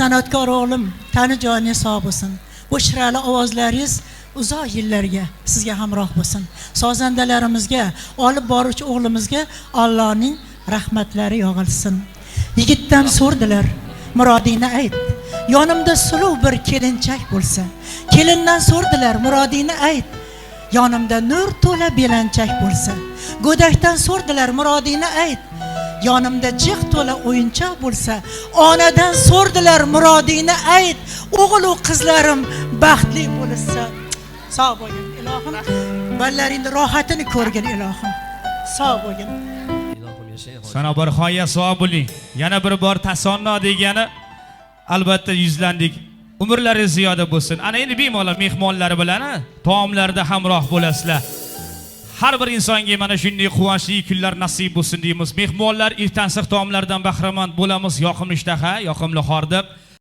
San'atkor o'g'lim Tanijoning sog' bo'lsin. Bu shirali ovozlaringiz uzoq yillarga sizga hamroh bo'lsin. Sozandalarimizga, olib boruvchi o'g'limizga Allohning rahmatlari yog'ilsin. Yigitdan so'rdilar, murodingni ayt. Yonimda suluv bir kelinchak bo'lsa. Kelindan so'rdilar, murodingni ayt. Yonimda nur to'la belanchak bo'lsa. Go'dakdan so'rdilar, murodingni ayt. Yonimda jiq to'la o'yinchoq bo'lsa. Onadan so'rdilar, murodingni ayt. O'g'il va qizlarim baxtli bo'lsa. Sog' bo'lgin ilohim. Balaringni rohatini ko'rgin ilohim. Sog' bo'lgin. Sana bir xoya sog' bo'ling. Yana bir bor tasonno degani albatta yuzlandik. Umrlaringiz ziyoda bo'lsin. Ana endi bemalol mehmonlari bilan taomlarda hamroh bo'lasizlar. Har bir insonga mana shunday quvonchli kunlar nasib bo'lsin deymiz. Mehmonlar irtansiq taomlardan bahramand bo'lamiz. Yoqimli ishtaha, yoqimli hordiq.